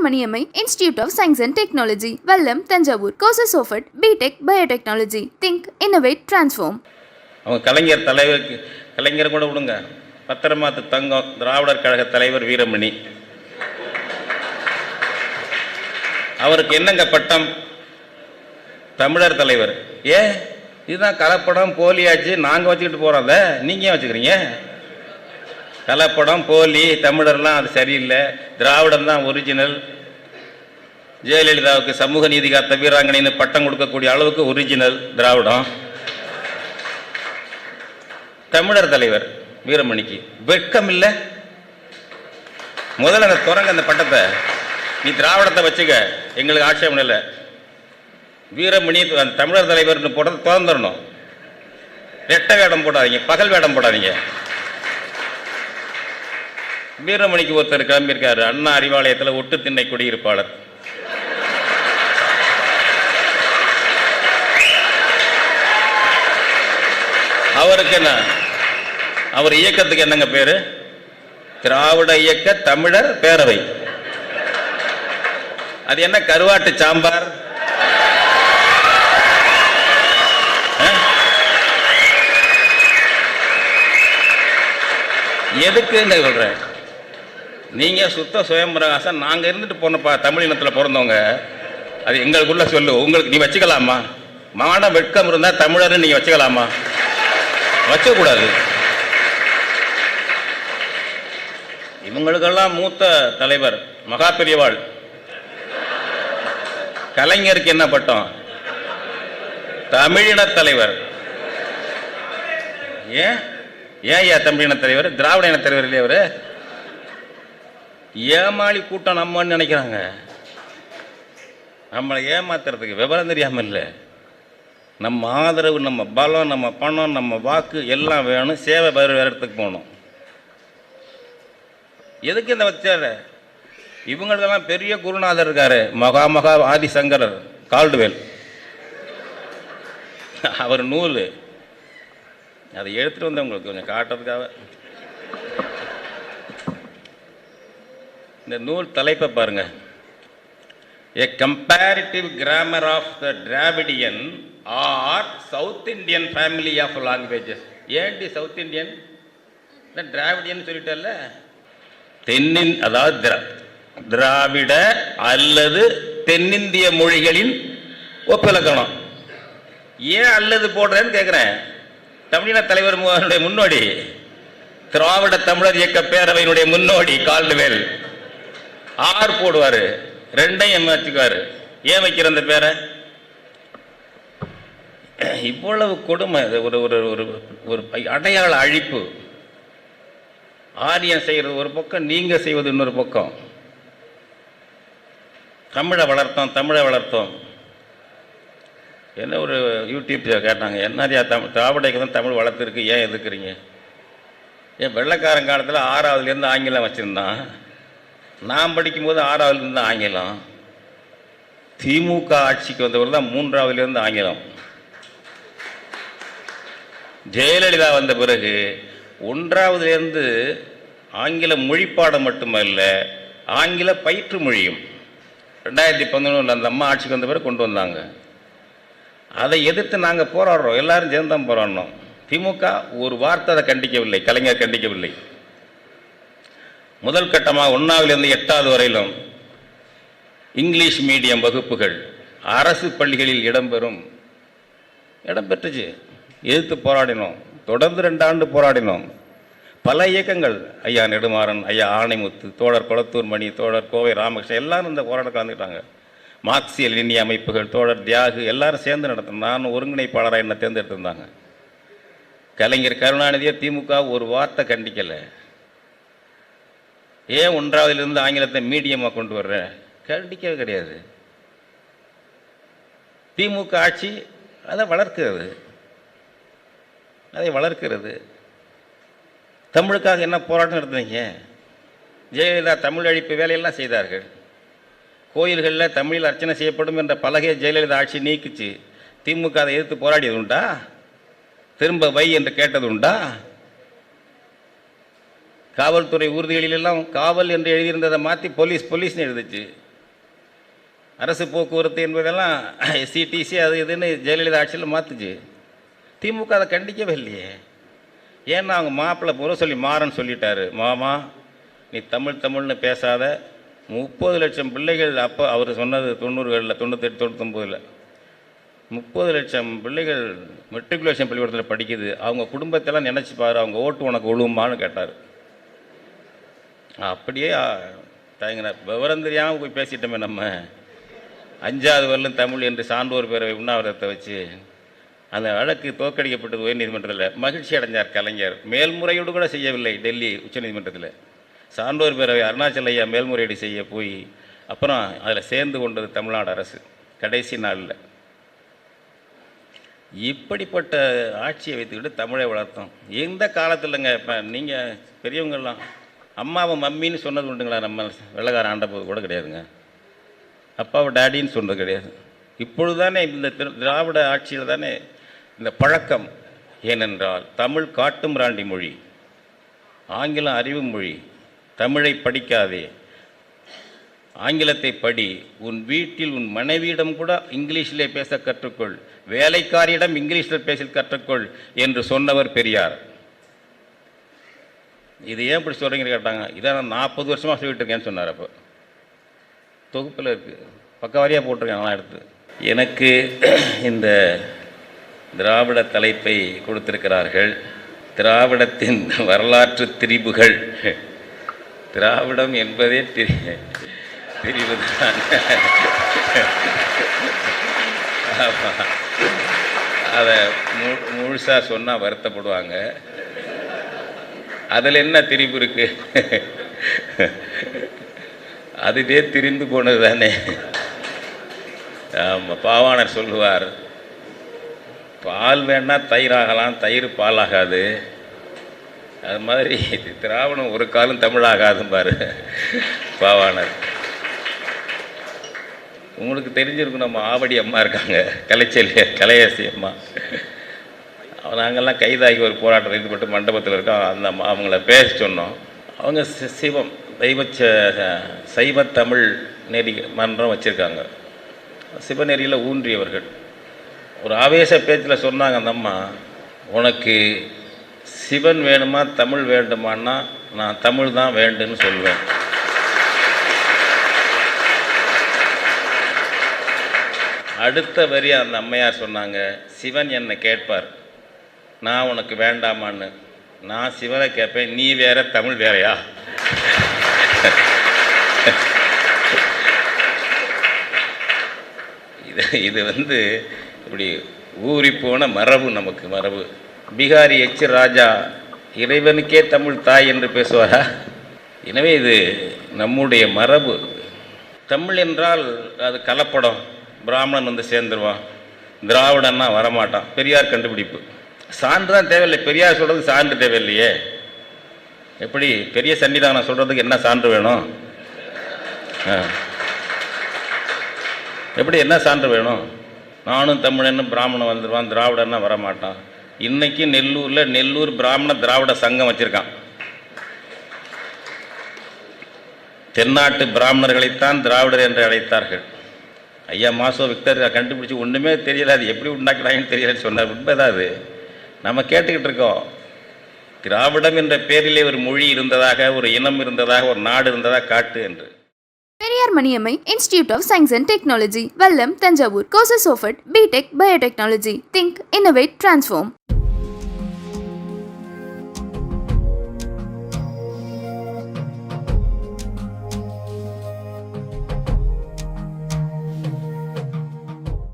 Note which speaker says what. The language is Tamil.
Speaker 1: Manyamai Institute of Science and Technology, Vallam, Tanjavur. Courses offered BTech Biotechnology. Think, Innovate, Transform.
Speaker 2: அவங்க கலைஞர் தலைவருக்கு கலைஞர் கூட விடுங்க. பத்திரமாத்து தங்கம் திராவிடர் கழக தலைவர் வீரமணி. அவருக்கு என்னங்க பட்டம்? தமிழர் தலைவர். இதுதான் கலப்படம் போலியாச்சு நாங்கள் வச்சுக்கிட்டு போகிறோம்ல, நீங்கள் ஏன் வச்சுக்கிறீங்க? கலப்படம் போலி தமிழர்லாம் அது சரியில்லை, திராவிடம் தான் ஒரிஜினல். ஜெயலலிதாவுக்கு சமூக நீதி காத்த வீராங்கனைன்னு பட்டம் கொடுக்கக்கூடிய அளவுக்கு ஒரிஜினல் திராவிடம். தமிழர் தலைவர் வீரமணிக்கு வெட்கம் இல்லை? முதல்ல அந்த தொடங்க அந்த பட்டத்தை, நீ திராவிடத்தை வச்சுக்க, எங்களுக்கு ஆட்சேபம் இல்லை. வீரமணி தமிழர் தலைவர்னு போட்டதை திறந்துடணும். ரெட்டை வேடம் போடாதீங்க, பகல் வேடம் போடாதீங்க. வீரமணிக்கு ஒருத்தர் கிளம்பியிருக்காரு, அண்ணா அறிவாலயத்தில் ஒட்டு திண்ணை குடியிருப்பாளர். அவருக்கு என்ன, அவர் இயக்கத்துக்கு என்னங்க பேரு? திராவிட இயக்க தமிழர் பேரவை. அது என்ன கருவாட்டு சாம்பார்? எதுக்குன்னு சொல்றேன். நீங்க சுத்த சுயம்பிரகாசம், நாங்க இருந்துட்டு போனப்பா தமிழ் இனத்தில் பிறந்தவங்க, அது எங்களுக்குள்ள சொல்லு. உங்களுக்கு நீ வச்சுக்கலாமா? மான வெட்கம் இருந்தா தமிழர் நீங்க வச்சுக்கலாமா? வச்சக்கூடாது. இவங்களுக்கெல்லாம் மூத்த தலைவர் மகா பெரியவாள். கலைஞருக்கு என்ன பட்டம்? தமிழின தலைவர். ஏன் தமிழின தலைவர்? திராவிட இன தலைவர் இல்லையா அவரு? ஏமாளி கூட்டம் நம்மன்னு நினைக்கிறாங்க. நம்மளை ஏமாத்துறதுக்கு விவரம் தெரியாம இல்லை. நம்ம ஆதரவு, நம்ம பலம், நம்ம பணம், நம்ம வாக்கு எல்லாம் வேணும். சேவை வேறு இடத்துக்கு போகணும். எதுக்கு இந்த வச்சார? இவங்களுக்கெல்லாம் பெரிய குருநாதர் இருக்காரு, மகா ஆதிசங்கரர் கால்டுவேல். அவர் நூல் அதை எடுத்துட்டு வந்து உங்களுக்கு கொஞ்சம் காட்டுறதுக்காக. இந்த நூல் தலைப்பை பாருங்க, A Comparative Grammar of the Dravidian or South Indian Family of Languages. ஏன்டி சவுத் இந்தியன்? டிராவிடியன் சொல்லிட்டல்ல. தென்னின், அதாவது திராவிட அல்லது தென்னிந்திய மொழிகளின் ஒப்பிலக்கணம். ஏன் அல்லது போடுறேன்னு கேட்குறேன். தமிழின தலைவர் முன்னோடி, திராவிட தமிழர் இயக்க பேரவையினுடைய முன்னோடி கால்டுவேல் ஆர் போடுவார், ரெண்டையும் வச்சுக்குவார். ஏன் வைக்கிற அந்த பேரை? இவ்வளவு கொடுமை. ஒரு ஒரு ஒரு அடையாள அழிப்பு. ஆரியம் செய்கிறது ஒரு பக்கம், நீங்க செய்வது இன்னொரு பக்கம். தமிழை வளர்த்தோம். என்ன ஒரு யூடியூப் கேட்டாங்க, என்னதியா திராவிடக்கு தான் தமிழ் வளர்த்துருக்கு, ஏன் எதுக்குறீங்க? ஏன் வெள்ளைக்காரன் காலத்தில் 6வதுலேருந்து ஆங்கிலம் வச்சுருந்தான். நான் படிக்கும்போது 6வதுலேருந்து ஆங்கிலம். திமுக ஆட்சிக்கு வந்தவர் தான் 3வதுலேருந்து ஆங்கிலம். ஜெயலலிதா வந்த பிறகு 1வதுலேருந்து ஆங்கில மொழிப்பாடம் மட்டுமல்ல, ஆங்கில பயிற்று மொழியும் 2011 அந்த அம்மா ஆட்சிக்கு வந்த பிறகு கொண்டு வந்தாங்க. அதை எதிர்த்து நாங்கள் போராடுறோம், எல்லாரும் சேர்ந்து தான் போராடணும். திமுக ஒரு வார்த்தை அதை கண்டிக்கவில்லை, கலைஞர் கண்டிக்கவில்லை. முதல் கட்டமாக 1வதுலேருந்து 8வது வரையிலும் இங்கிலீஷ் மீடியம் வகுப்புகள் அரசு பள்ளிகளில் இடம்பெற்றுச்சு. எதிர்த்து போராடினோம். தொடர்ந்து 2 ஆண்டு போராடினோம். பல இயக்கங்கள், ஐயா நெடுமாறன், ஐயா ஆணைமுத்து, தோழர் கொளத்தூர் மணி, தோழர் கோவை ராமகிருஷ்ணன் எல்லாரும் இந்த போராட்டம் கலந்துக்கிட்டாங்க. மார்க்சிய லெனினிய அமைப்புகள், தோழர் தியாகு எல்லாரும் சேர்ந்து நடத்தணும். நான் ஒருங்கிணைப்பாளராக என்னை தேர்ந்தெடுத்திருந்தாங்க. கலைஞர் கருணாநிதியை திமுக ஒரு வார்த்தை கண்டிக்கலை. ஏன் 1வதுலேருந்து ஆங்கிலத்தை மீடியமாக கொண்டு வர்ற? கண்டிக்கவே கிடையாது. திமுக ஆட்சி அதை வளர்க்கிறது. தமிழுக்காக என்ன போராட்டம் நடத்துனீங்க? ஜெயலலிதா தமிழ் அழிப்பு வேலையெல்லாம் செய்தார்கள். கோயில்களில் தமிழில் அர்ச்சனை செய்யப்படும் என்ற பலகையை ஜெயலலிதா ஆட்சி நீக்குச்சு. திமுக அதை எதிர்த்து போராடியது உண்டா? திரும்ப வை என்று கேட்டது உண்டா? காவல்துறை ஊர்திகளிலெல்லாம் காவல் என்று எழுதியிருந்ததை மாற்றி போலீஸ்னு எழுதுச்சு. அரசு போக்குவரத்து என்பதெல்லாம் எஸ்சிடிசி அது இதுன்னு ஜெயலலிதா ஆட்சியில் மாற்றுச்சு. திமுக அதை கண்டிக்கவே இல்லையே. ஏன்னா அவங்க மாப்பிள்ளை புற சொல்லி மாறன்னு சொல்லிட்டாரு. மாமா நீ தமிழ்னு பேசாத, 30 லட்சம் பிள்ளைகள், அப்போ அவர் சொன்னது 90களில் 98 99ல் 30 லட்சம் பிள்ளைகள் மெட்ரிகுலேஷன் பள்ளிக்கூடத்தில் படிக்குது. அவங்க குடும்பத்தெல்லாம் நினச்சி பாரு, அவங்க ஓட்டு உனக்கு விழுவுமான்னு கேட்டார். அப்படியே தயங்கினார். விவரம் தெரியாமல் போய் பேசிட்டோமே நம்ம. 5வது வரலும் தமிழ் என்று சான்றோர் பேரவை உண்ணாவிரதத்தை வச்சு அந்த வழக்கு தோற்கடிக்கப்பட்டது உயர்நீதிமன்றத்தில். மகிழ்ச்சி அடைஞ்சார் கலைஞர். மேல்முறையீடு கூட செய்யவில்லை டெல்லி உச்சநீதிமன்றத்தில். சான்றோர் பேரவை அருணாச்சல ஐயா மேல்முறையீடு செய்ய போய் அப்புறம் அதில் சேர்ந்து கொண்டது தமிழ்நாடு அரசு கடைசி நாளில். இப்படிப்பட்ட ஆட்சியை வைத்துக்கிட்டு தமிழை வளர்த்தோம். எந்த காலத்தில்ங்க. இப்போ நீங்கள் பெரியவங்கள்லாம் அம்மாவை மம்மின்னு சொன்னது உண்டுங்களா? நம்ம வெள்ளக்கார ஆண்டபோது கூட கிடையாதுங்க. அப்பாவை டேடின்னு சொன்னது கிடையாது. இப்பொழுது தானே இந்த திராவிட ஆட்சியில் தானே இந்த பழக்கம். ஏனென்றால் தமிழ் காட்டும் ராண்டி மொழி, ஆங்கிலம் அறிவு மொழி. தமிழை படிக்காதே, ஆங்கிலத்தை படி. உன் வீட்டில் உன் மனைவியிடம் கூட இங்கிலீஷிலே பேச கற்றுக்கொள், வேலைக்காரியிடம் இங்கிலீஷில் பேச கற்றுக்கொள் என்று சொன்னவர் பெரியார். இது ஏன் இப்படி சொல்கிறீங்கன்னு கேட்டாங்க. இதை நான் 40 வருஷமாக சொல்லிட்டு இருக்கேன்னு சொன்னார். அப்போ தொகுப்பில் இருக்குது, பக்கவாரியாக போட்டிருக்கேன் நான் எடுத்து. எனக்கு இந்த திராவிட தலைப்பை கொடுத்திருக்கிறார்கள். திராவிடத்தின் வரலாற்று திரிபுகள். திராவிடம் என்பதே திரிவு தான். அதை முழுசாக சொன்னால் வருத்தப்படுவாங்க. அதில் என்ன திரிபு இருக்கு? அதுவே திரிந்து போனது தானே. ஆமாம், பாவாணர் சொல்லுவார், பால் வேணால் தயிராகலாம், தயிர் பாலாகாது. அது மாதிரி திராவிடம் ஒரு காலம் தமிழாகாதும் பாரு பாவாணர். உங்களுக்கு தெரிஞ்சிருக்கும், நம்ம ஆவடி அம்மா இருக்காங்க, கலையாசி அம்மா. நாங்கள்லாம் கைதாகி ஒரு போராட்டம் ஈடுபட்டு மண்டபத்தில் இருக்கோம். அந்த அம்மா அவங்கள பேச சொன்னோம். அவங்க சிவம் சைவ தமிழ் நெறி மன்றம் வச்சுருக்காங்க. சிவநெறியில் ஊன்றியவர்கள். ஒரு ஆவேச பேச்சில் சொன்னாங்க அந்த அம்மா, உனக்கு சிவன் வேணுமா தமிழ் வேண்டுமான்னா நான் தமிழ் தான் வேண்டுன்னு சொல்லுவேன். அடுத்த வரி அந்த அம்மையார் சொன்னாங்க, சிவன் என்னை கேட்பார், நான் உனக்கு வேண்டாமான்னு. நான் சிவனை கேட்பேன், நீ வேற தமிழ் வேறையா? இது இப்படி ஊறி போன மரபு, நமக்கு மரபு. பீகாரி எச் ராஜா இறைவனுக்கே தமிழ் தாய் என்று பேசுவாரா? எனவே இது நம்முடைய மரபு. தமிழ் என்றால் அது கலப்படம். பிராமணன் சேர்ந்துருவான், திராவிடன்னா வரமாட்டான். பெரியார் கண்டுபிடிப்பு. சான்று தான் தேவையில்லை. பெரியார் சொல்கிறதுக்கு சான்று தேவையில்லையே. எப்படி பெரிய சன்னிதானம் சொல்கிறதுக்கு என்ன சான்று வேணும்? எப்படி என்ன சான்று வேணும்? நானும் தமிழன்னு பிராமணன் வந்துடுவான், திராவிடன்னா வரமாட்டான். இன்னைக்கு நெல்லூர் பிராமண திராவிட சங்கம் வச்சுருக்கான். தென்னாட்டு பிராமணர்களைத்தான் திராவிடர் என்று அழைத்தார்கள். ஐயா மாசோ விக்டர் கண்டுபிடிச்சி ஒன்றுமே தெரியல, அது எப்படி உண்டாக்குறாங்கன்னு தெரியலன்னு சொன்னார். உண்மைதான். அது நம்ம கேட்டுக்கிட்டு இருக்கோம். திராவிடம் என்ற பேரிலே ஒரு மொழி இருந்ததாக, ஒரு இனம் இருந்ததாக, ஒரு நாடு இருந்ததாக காட்டு என்று.
Speaker 1: Periyar Maniammai institute of science and technology, Vallam, Thanjavur. Courses offered: BTech, Biotechnology. Think, Innovate, Transform.